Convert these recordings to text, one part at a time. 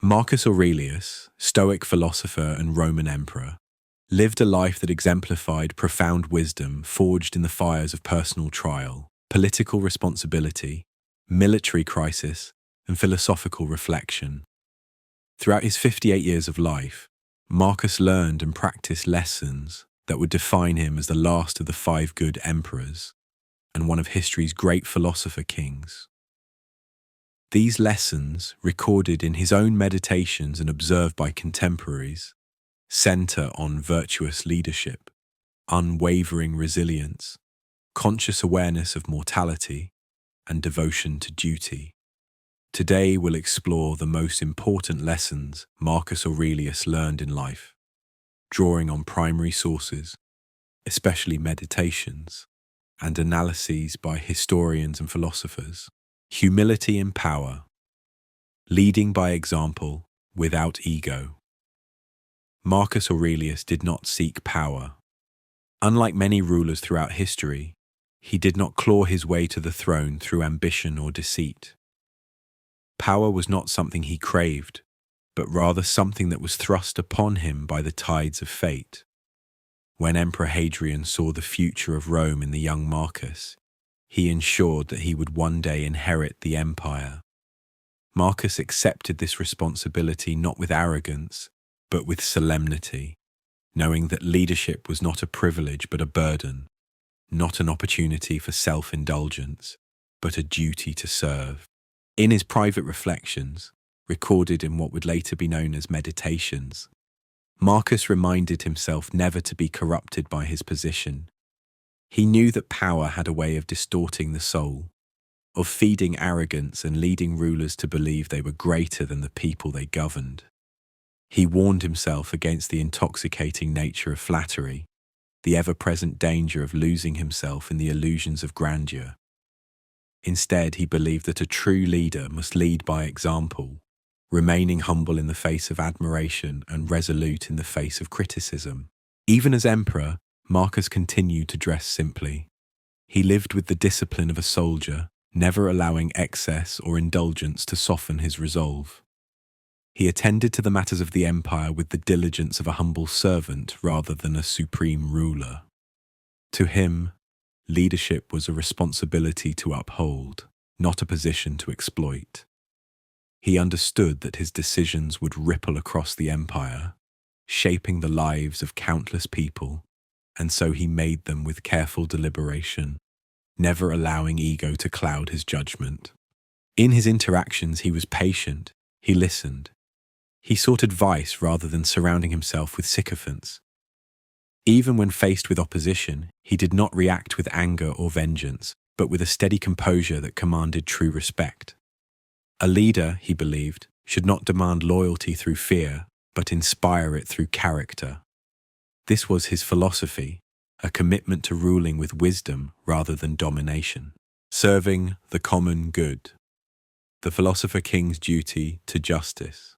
Marcus Aurelius, Stoic philosopher and Roman emperor, lived a life that exemplified profound wisdom forged in the fires of personal trial, political responsibility, military crisis, and philosophical reflection. Throughout his 58 years of life, Marcus learned and practiced lessons that would define him as the last of the five good emperors and one of history's great philosopher kings. These lessons, recorded in his own meditations and observed by contemporaries, center on virtuous leadership, unwavering resilience, conscious awareness of mortality, and devotion to duty. Today we'll explore the most important lessons Marcus Aurelius learned in life, drawing on primary sources, especially meditations, and analyses by historians and philosophers. Humility in power, leading by example without ego. Marcus Aurelius did not seek power. Unlike many rulers throughout history, he did not claw his way to the throne through ambition or deceit. Power was not something he craved, but rather something that was thrust upon him by the tides of fate. When Emperor Hadrian saw the future of Rome in the young Marcus, he ensured that he would one day inherit the empire. Marcus accepted this responsibility not with arrogance, but with solemnity, knowing that leadership was not a privilege but a burden, not an opportunity for self-indulgence, but a duty to serve. In his private reflections, recorded in what would later be known as Meditations, Marcus reminded himself never to be corrupted by his position. He knew that power had a way of distorting the soul, of feeding arrogance and leading rulers to believe they were greater than the people they governed. He warned himself against the intoxicating nature of flattery, the ever-present danger of losing himself in the illusions of grandeur. Instead, he believed that a true leader must lead by example, remaining humble in the face of admiration and resolute in the face of criticism. Even as emperor, Marcus continued to dress simply. He lived with the discipline of a soldier, never allowing excess or indulgence to soften his resolve. He attended to the matters of the empire with the diligence of a humble servant rather than a supreme ruler. To him, leadership was a responsibility to uphold, not a position to exploit. He understood that his decisions would ripple across the empire, shaping the lives of countless people, and so he made them with careful deliberation, never allowing ego to cloud his judgment. In his interactions, he was patient, he listened. He sought advice rather than surrounding himself with sycophants. Even when faced with opposition, he did not react with anger or vengeance, but with a steady composure that commanded true respect. A leader, he believed, should not demand loyalty through fear, but inspire it through character. This was his philosophy, a commitment to ruling with wisdom rather than domination. Serving the common good. The philosopher king's duty to justice.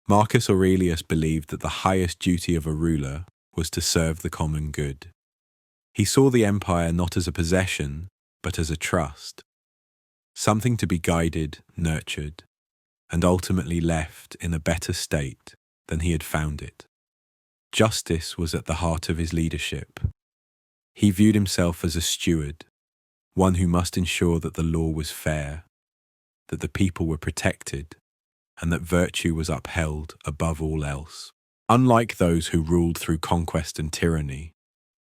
Marcus Aurelius believed that the highest duty of a ruler was to serve the common good. He saw the empire not as a possession, but as a trust, something to be guided, nurtured, and ultimately left in a better state than he had found it. Justice was at the heart of his leadership. He viewed himself as a steward, one who must ensure that the law was fair, that the people were protected, and that virtue was upheld above all else. Unlike those who ruled through conquest and tyranny,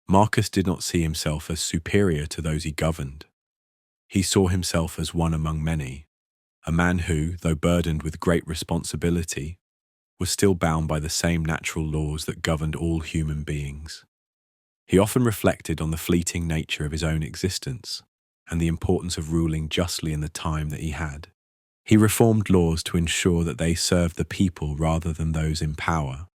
Marcus did not see himself as superior to those he governed. He saw himself as one among many, a man who, though burdened with great responsibility, was still bound by the same natural laws that governed all human beings. He often reflected on the fleeting nature of his own existence and the importance of ruling justly in the time that he had. He reformed laws to ensure that they served the people rather than those in power.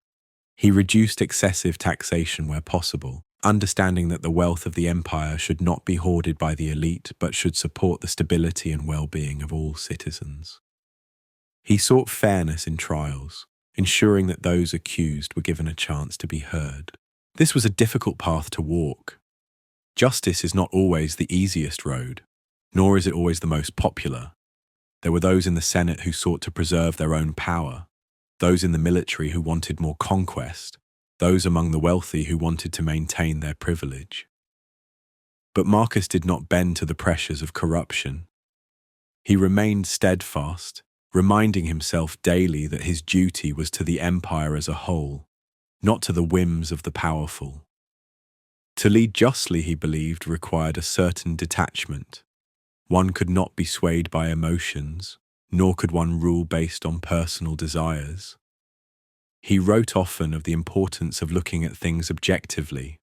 He reduced excessive taxation where possible, understanding that the wealth of the empire should not be hoarded by the elite but should support the stability and well-being of all citizens. He sought fairness in trials, ensuring that those accused were given a chance to be heard. This was a difficult path to walk. Justice is not always the easiest road, nor is it always the most popular. There were those in the Senate who sought to preserve their own power, those in the military who wanted more conquest, those among the wealthy who wanted to maintain their privilege. But Marcus did not bend to the pressures of corruption. He remained steadfast, reminding himself daily that his duty was to the empire as a whole, not to the whims of the powerful. To lead justly, he believed, required a certain detachment. One could not be swayed by emotions, nor could one rule based on personal desires. He wrote often of the importance of looking at things objectively,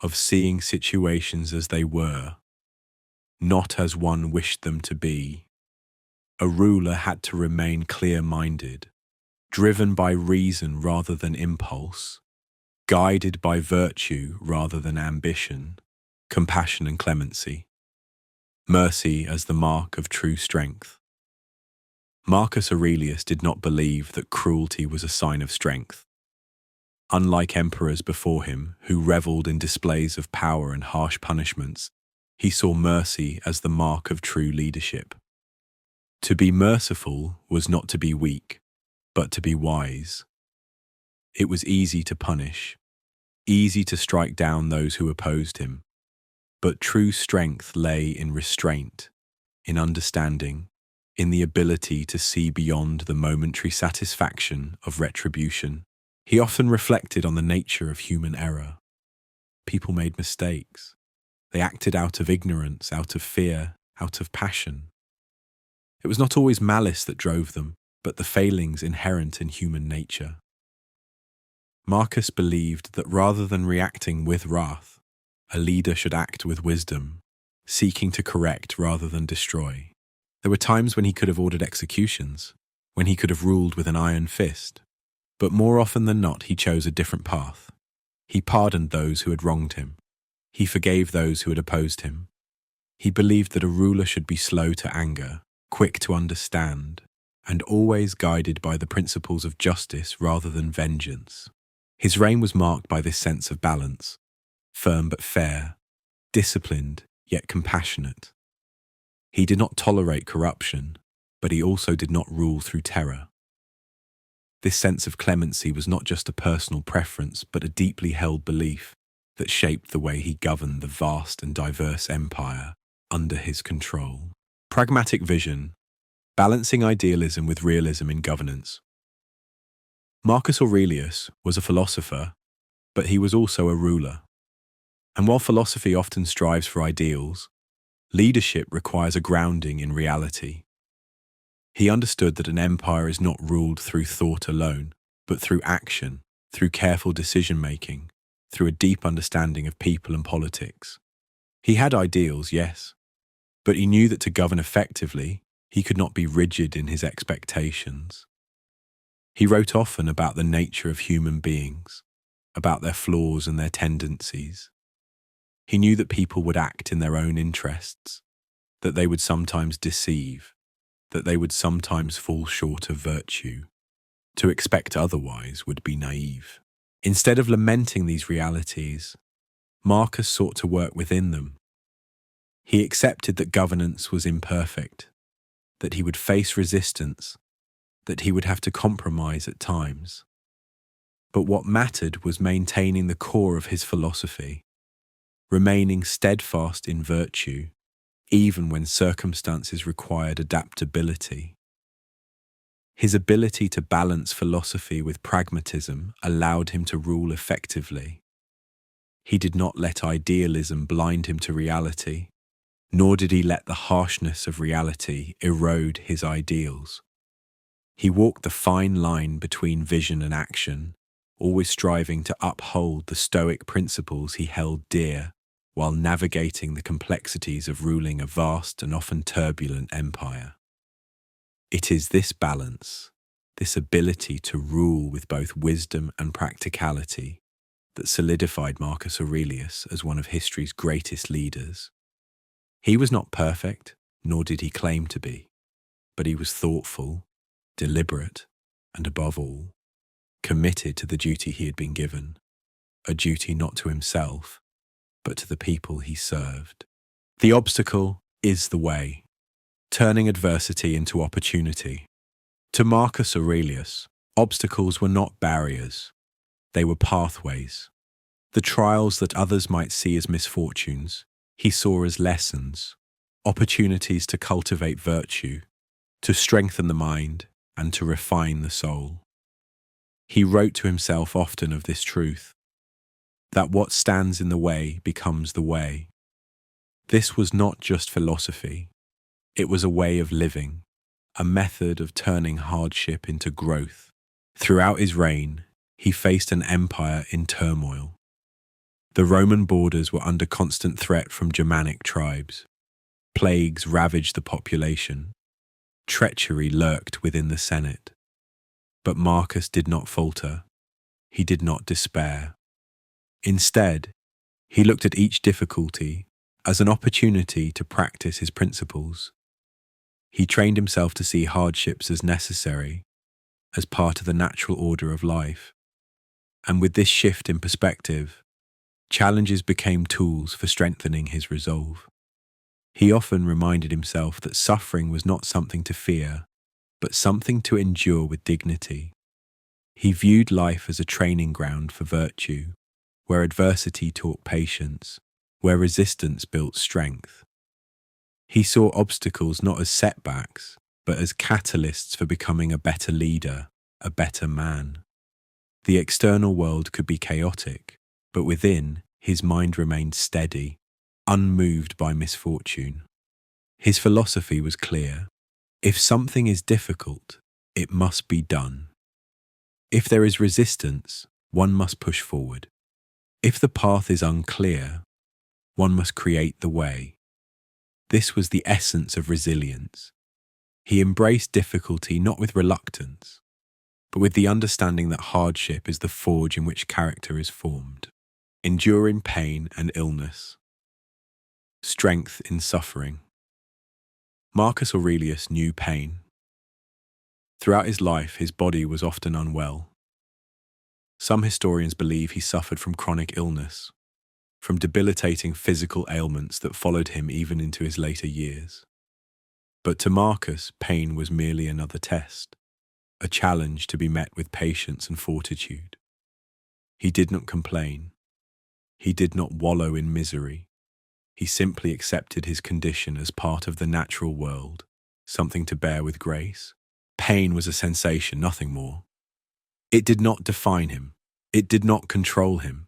of seeing situations as they were, not as one wished them to be. A ruler had to remain clear-minded, driven by reason rather than impulse, guided by virtue rather than ambition, compassion and clemency, mercy as the mark of true strength. Marcus Aurelius did not believe that cruelty was a sign of strength. Unlike emperors before him, who revelled in displays of power and harsh punishments, he saw mercy as the mark of true leadership. To be merciful was not to be weak, but to be wise. It was easy to punish, easy to strike down those who opposed him, but true strength lay in restraint, in understanding, in the ability to see beyond the momentary satisfaction of retribution. He often reflected on the nature of human error. People made mistakes. They acted out of ignorance, out of fear, out of passion. It was not always malice that drove them, but the failings inherent in human nature. Marcus believed that rather than reacting with wrath, a leader should act with wisdom, seeking to correct rather than destroy. There were times when he could have ordered executions, when he could have ruled with an iron fist, but more often than not he chose a different path. He pardoned those who had wronged him. He forgave those who had opposed him. He believed that a ruler should be slow to anger, quick to understand, and always guided by the principles of justice rather than vengeance. His reign was marked by this sense of balance, firm but fair, disciplined yet compassionate. He did not tolerate corruption, but he also did not rule through terror. This sense of clemency was not just a personal preference, but a deeply held belief that shaped the way he governed the vast and diverse empire under his control. Pragmatic vision, balancing idealism with realism in governance. Marcus Aurelius was a philosopher, but he was also a ruler. And while philosophy often strives for ideals, leadership requires a grounding in reality. He understood that an empire is not ruled through thought alone, but through action, through careful decision-making, through a deep understanding of people and politics. He had ideals, yes, but he knew that to govern effectively, he could not be rigid in his expectations. He wrote often about the nature of human beings, about their flaws and their tendencies. He knew that people would act in their own interests, that they would sometimes deceive, that they would sometimes fall short of virtue. To expect otherwise would be naive. Instead of lamenting these realities, Marcus sought to work within them. He accepted that governance was imperfect, that he would face resistance, that he would have to compromise at times. But what mattered was maintaining the core of his philosophy, remaining steadfast in virtue, even when circumstances required adaptability. His ability to balance philosophy with pragmatism allowed him to rule effectively. He did not let idealism blind him to reality, nor did he let the harshness of reality erode his ideals. He walked the fine line between vision and action, always striving to uphold the Stoic principles he held dear, while navigating the complexities of ruling a vast and often turbulent empire. It is this balance, this ability to rule with both wisdom and practicality, that solidified Marcus Aurelius as one of history's greatest leaders. He was not perfect, nor did he claim to be, but he was thoughtful, deliberate, and above all, committed to the duty he had been given, a duty not to himself, but to the people he served. The obstacle is the way, turning adversity into opportunity. To Marcus Aurelius, Obstacles were not barriers, they were pathways. The trials that others might see as misfortunes, he saw as lessons, opportunities to cultivate virtue, to strengthen the mind, and to refine the soul. He wrote to himself often of this truth, that what stands in the way becomes the way. This was not just philosophy, it was a way of living, a method of turning hardship into growth. Throughout his reign, he faced an empire in turmoil. The Roman borders were under constant threat from Germanic tribes. Plagues ravaged the population. Treachery lurked within the Senate. But Marcus did not falter. He did not despair. Instead, he looked at each difficulty as an opportunity to practice his principles. He trained himself to see hardships as necessary, as part of the natural order of life. And with this shift in perspective, challenges became tools for strengthening his resolve. He often reminded himself that suffering was not something to fear, but something to endure with dignity. He viewed life as a training ground for virtue, where adversity taught patience, where resistance built strength. He saw obstacles not as setbacks, but as catalysts for becoming a better leader, a better man. The external world could be chaotic, but within, his mind remained steady, unmoved by misfortune. His philosophy was clear. If something is difficult, it must be done. If there is resistance, one must push forward. If the path is unclear, one must create the way. This was the essence of resilience. He embraced difficulty not with reluctance, but with the understanding that hardship is the forge in which character is formed. Enduring pain and illness. Strength in suffering. Marcus Aurelius knew pain. Throughout his life, his body was often unwell. Some historians believe he suffered from chronic illness, from debilitating physical ailments that followed him even into his later years. But to Marcus, pain was merely another test, a challenge to be met with patience and fortitude. He did not complain. He did not wallow in misery. He simply accepted his condition as part of the natural world, something to bear with grace. Pain was a sensation, nothing more. It did not define him. It did not control him.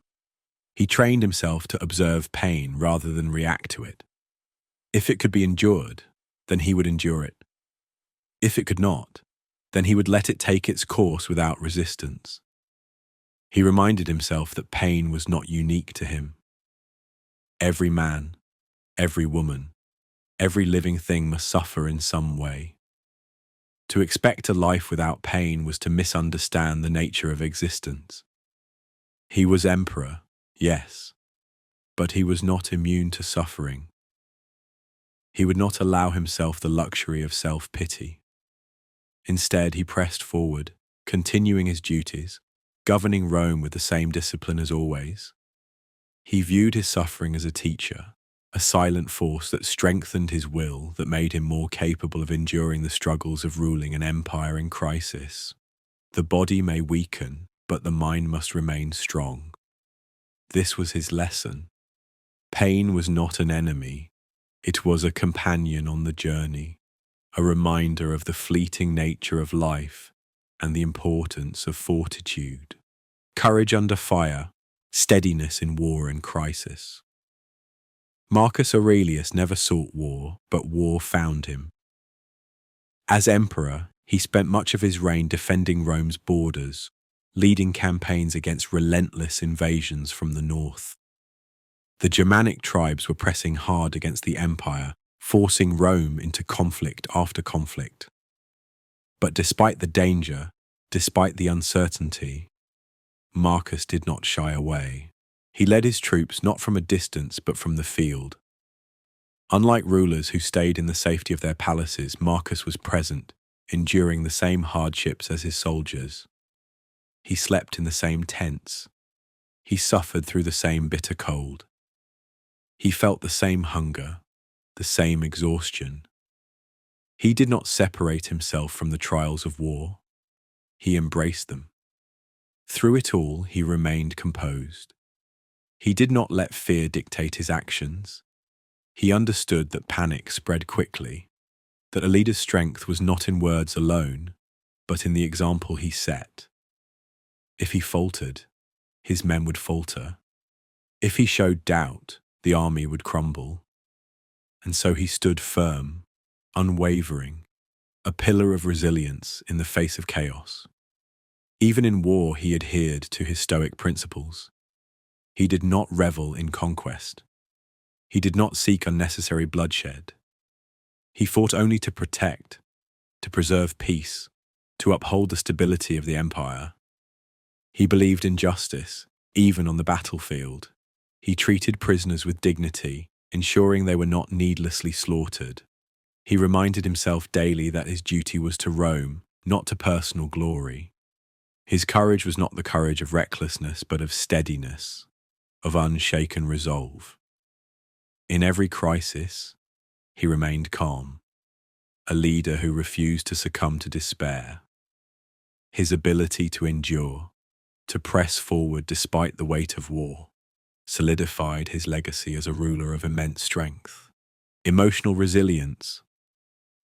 He trained himself to observe pain rather than react to it. If it could be endured, then he would endure it. If it could not, then he would let it take its course without resistance. He reminded himself that pain was not unique to him. Every man, every woman, every living thing must suffer in some way. To expect a life without pain was to misunderstand the nature of existence. He was emperor, yes, but he was not immune to suffering. He would not allow himself the luxury of self-pity. Instead, he pressed forward, continuing his duties, governing Rome with the same discipline as always. He viewed his suffering as a teacher, a silent force that strengthened his will, that made him more capable of enduring the struggles of ruling an empire in crisis. The body may weaken, but the mind must remain strong. This was his lesson. Pain was not an enemy. It was a companion on the journey, a reminder of the fleeting nature of life and the importance of fortitude, courage under fire, steadiness in war and crisis. Marcus Aurelius never sought war, but war found him. As emperor, he spent much of his reign defending Rome's borders, leading campaigns against relentless invasions from the north. The Germanic tribes were pressing hard against the empire, forcing Rome into conflict after conflict. But despite the danger, despite the uncertainty, Marcus did not shy away. He led his troops not from a distance but from the field. Unlike rulers who stayed in the safety of their palaces, Marcus was present, enduring the same hardships as his soldiers. He slept in the same tents. He suffered through the same bitter cold. He felt the same hunger, the same exhaustion. He did not separate himself from the trials of war. He embraced them. Through it all, he remained composed. He did not let fear dictate his actions. He understood that panic spread quickly, that a leader's strength was not in words alone, but in the example he set. If he faltered, his men would falter. If he showed doubt, the army would crumble. And so he stood firm, unwavering, a pillar of resilience in the face of chaos. Even in war, he adhered to his Stoic principles. He did not revel in conquest. He did not seek unnecessary bloodshed. He fought only to protect, to preserve peace, to uphold the stability of the empire. He believed in justice, even on the battlefield. He treated prisoners with dignity, ensuring they were not needlessly slaughtered. He reminded himself daily that his duty was to Rome, not to personal glory. His courage was not the courage of recklessness, but of steadiness, of unshaken resolve. In every crisis, he remained calm, a leader who refused to succumb to despair. His ability to endure, to press forward despite the weight of war, solidified his legacy as a ruler of immense strength. Emotional resilience,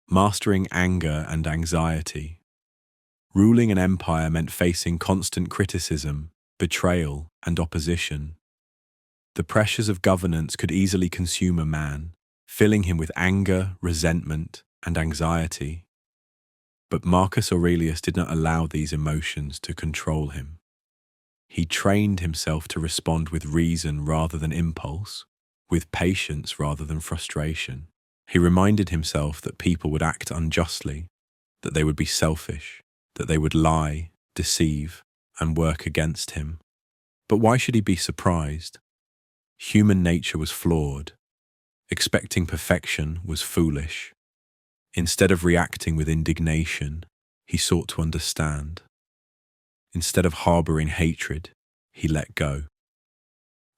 mastering anger and anxiety. Ruling an empire meant facing constant criticism, betrayal, and opposition. The pressures of governance could easily consume a man, filling him with anger, resentment, and anxiety. But Marcus Aurelius did not allow these emotions to control him. He trained himself to respond with reason rather than impulse, with patience rather than frustration. He reminded himself that people would act unjustly, that they would be selfish, that they would lie, deceive, and work against him. But why should he be surprised? Human nature was flawed. Expecting perfection was foolish. Instead of reacting with indignation, he sought to understand. Instead of harboring hatred, he let go.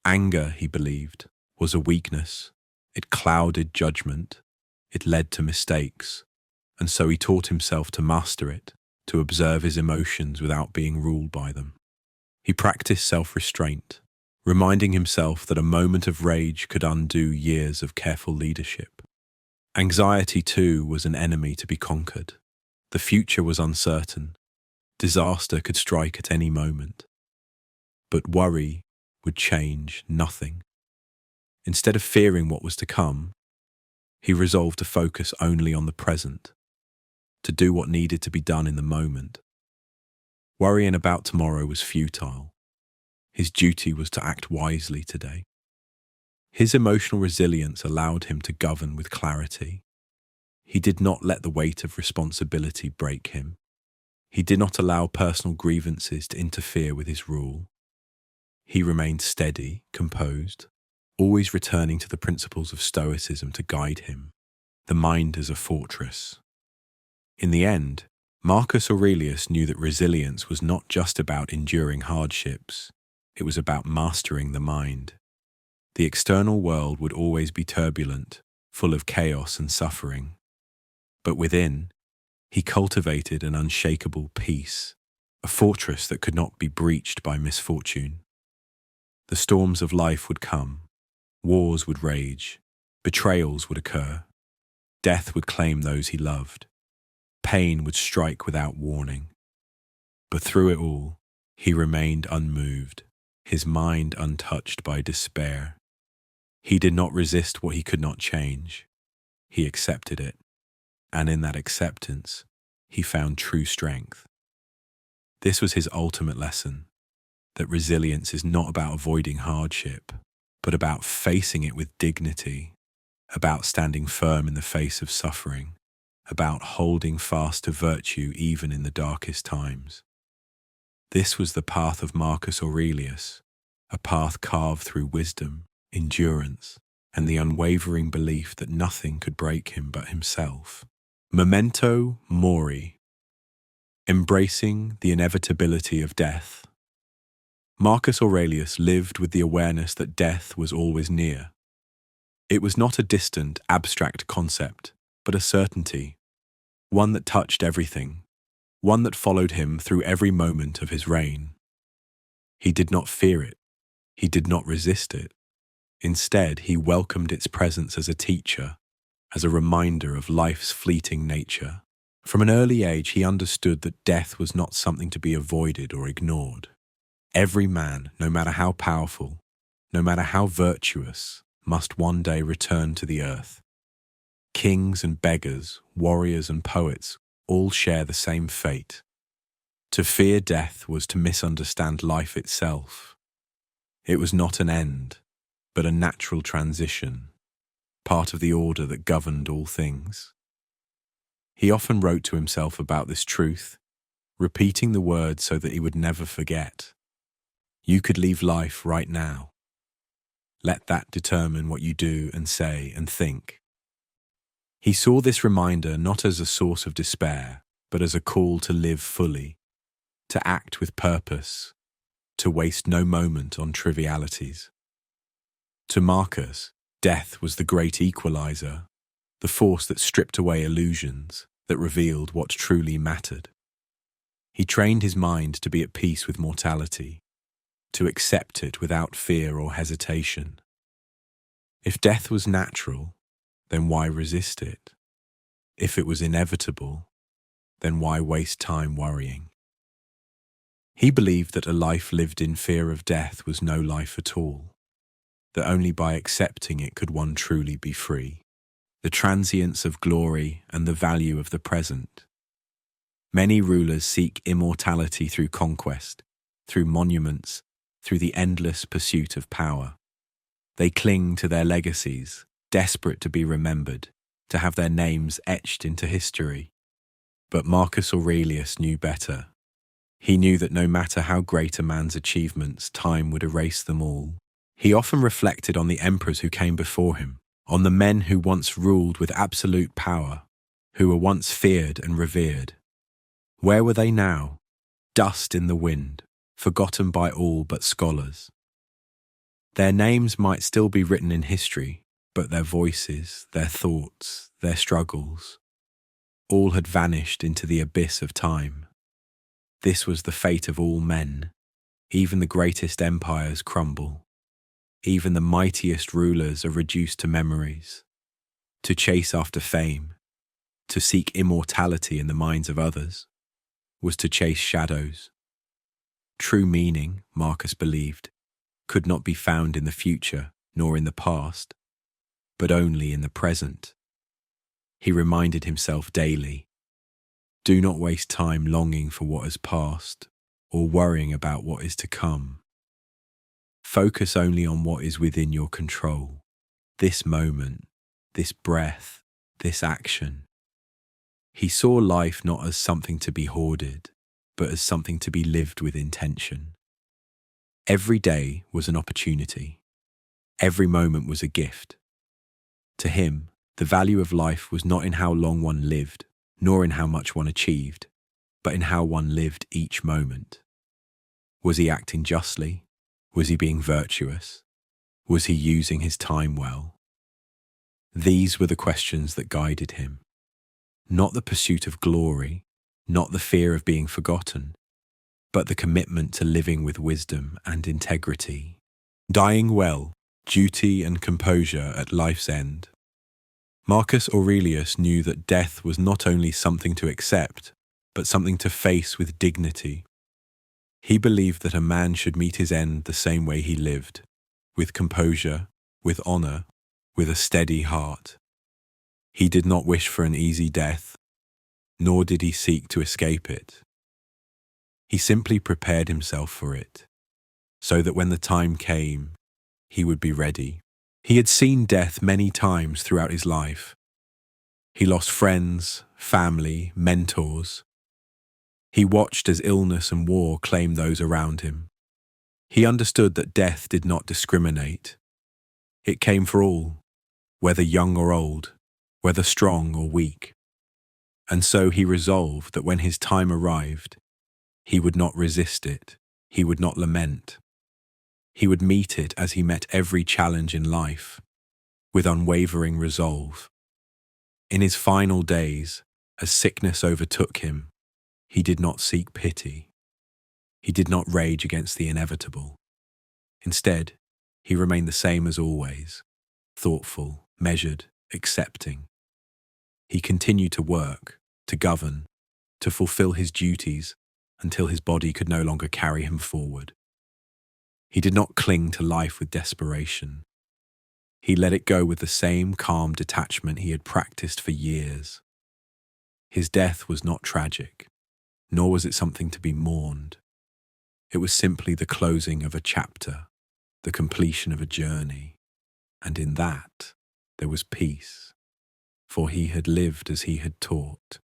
Anger, he believed, was a weakness. It clouded judgment. It led to mistakes. And so he taught himself to master it, to observe his emotions without being ruled by them. He practiced self-restraint, reminding himself that a moment of rage could undo years of careful leadership. Anxiety, too, was an enemy to be conquered. The future was uncertain. Disaster could strike at any moment. But worry would change nothing. Instead of fearing what was to come, he resolved to focus only on the present, to do what needed to be done in the moment. Worrying about tomorrow was futile. His duty was to act wisely today. His emotional resilience allowed him to govern with clarity. He did not let the weight of responsibility break him. He did not allow personal grievances to interfere with his rule. He remained steady, composed, always returning to the principles of Stoicism to guide him, the mind as a fortress. In the end, Marcus Aurelius knew that resilience was not just about enduring hardships, it was about mastering the mind. The external world would always be turbulent, full of chaos and suffering. But within, he cultivated an unshakable peace, a fortress that could not be breached by misfortune. The storms of life would come, wars would rage, betrayals would occur, death would claim those he loved, pain would strike without warning. But through it all, he remained unmoved, his mind untouched by despair. He did not resist what he could not change. He accepted it, and in that acceptance, he found true strength. This was his ultimate lesson, that resilience is not about avoiding hardship, but about facing it with dignity, about standing firm in the face of suffering, about holding fast to virtue even in the darkest times. This was the path of Marcus Aurelius, a path carved through wisdom, endurance, and the unwavering belief that nothing could break him but himself. Memento mori, embracing the inevitability of death. Marcus Aurelius lived with the awareness that death was always near. It was not a distant, abstract concept, but a certainty, one that touched everything: one that followed him through every moment of his reign. He did not fear it. He did not resist it. Instead, he welcomed its presence as a teacher, as a reminder of life's fleeting nature. From an early age, he understood that death was not something to be avoided or ignored. Every man, no matter how powerful, no matter how virtuous, must one day return to the earth. Kings and beggars, warriors and poets all share the same fate. To fear death was to misunderstand life itself. It was not an end, but a natural transition, part of the order that governed all things. He often wrote to himself about this truth, repeating the words so that he would never forget. You could leave life right now. Let that determine what you do and say and think. He saw this reminder not as a source of despair, but as a call to live fully, to act with purpose, to waste no moment on trivialities. To Marcus, death was the great equalizer, the force that stripped away illusions, that revealed what truly mattered. He trained his mind to be at peace with mortality, to accept it without fear or hesitation. If death was natural, then why resist it? If it was inevitable, then why waste time worrying? He believed that a life lived in fear of death was no life at all, that only by accepting it could one truly be free. The transience of glory and the value of the present. Many rulers seek immortality through conquest, through monuments, through the endless pursuit of power. They cling to their legacies, desperate to be remembered, to have their names etched into history. But Marcus Aurelius knew better. He knew that no matter how great a man's achievements, time would erase them all. He often reflected on the emperors who came before him, on the men who once ruled with absolute power, who were once feared and revered. Where were they now? Dust in the wind, forgotten by all but scholars. Their names might still be written in history, but their voices, their thoughts, their struggles, all had vanished into the abyss of time. This was the fate of all men. Even the greatest empires crumble. Even the mightiest rulers are reduced to memories. To chase after fame, to seek immortality in the minds of others, was to chase shadows. True meaning, Marcus believed, could not be found in the future nor in the past, but only in the present. He reminded himself daily, do not waste time longing for what has passed or worrying about what is to come. Focus only on what is within your control, this moment, this breath, this action. He saw life not as something to be hoarded, but as something to be lived with intention. Every day was an opportunity. Every moment was a gift. To him, the value of life was not in how long one lived, nor in how much one achieved, but in how one lived each moment. Was he acting justly? Was he being virtuous? Was he using his time well? These were the questions that guided him. Not the pursuit of glory, not the fear of being forgotten, but the commitment to living with wisdom and integrity. Dying well, duty and composure at life's end. Marcus Aurelius knew that death was not only something to accept, but something to face with dignity. He believed that a man should meet his end the same way he lived, with composure, with honor, with a steady heart. He did not wish for an easy death, nor did he seek to escape it. He simply prepared himself for it, so that when the time came, he would be ready. He had seen death many times throughout his life. He lost friends, family, mentors. He watched as illness and war claimed those around him. He understood that death did not discriminate. It came for all, whether young or old, whether strong or weak. And so he resolved that when his time arrived, he would not resist it, he would not lament. He would meet it as he met every challenge in life, with unwavering resolve. In his final days, as sickness overtook him, He did not seek pity. He did not rage against the inevitable. Instead, he remained the same as always, thoughtful, measured, accepting. He continued to work, to govern, to fulfill his duties until his body could no longer carry him forward. He did not cling to life with desperation. He let it go with the same calm detachment he had practiced for years. His death was not tragic, nor was it something to be mourned. It was simply the closing of a chapter, the completion of a journey, and in that there was peace, for he had lived as he had taught,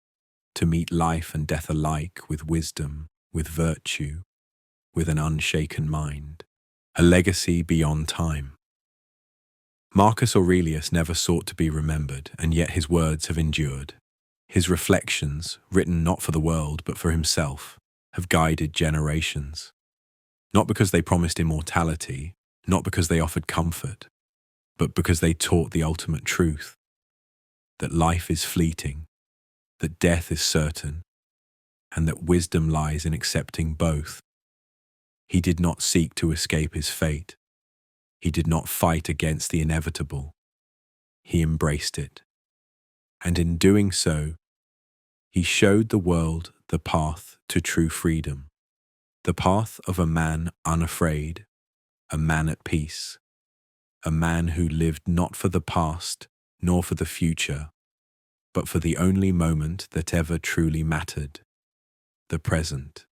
to meet life and death alike with wisdom, with virtue, with an unshaken mind, a legacy beyond time. Marcus Aurelius never sought to be remembered, and yet his words have endured. His reflections, written not for the world but for himself, have guided generations. Not because they promised immortality, not because they offered comfort, but because they taught the ultimate truth, that life is fleeting, that death is certain, and that wisdom lies in accepting both. He did not seek to escape his fate. He did not fight against the inevitable. He embraced it. And in doing so, he showed the world the path to true freedom, the path of a man unafraid, a man at peace, a man who lived not for the past nor for the future, but for the only moment that ever truly mattered, the present.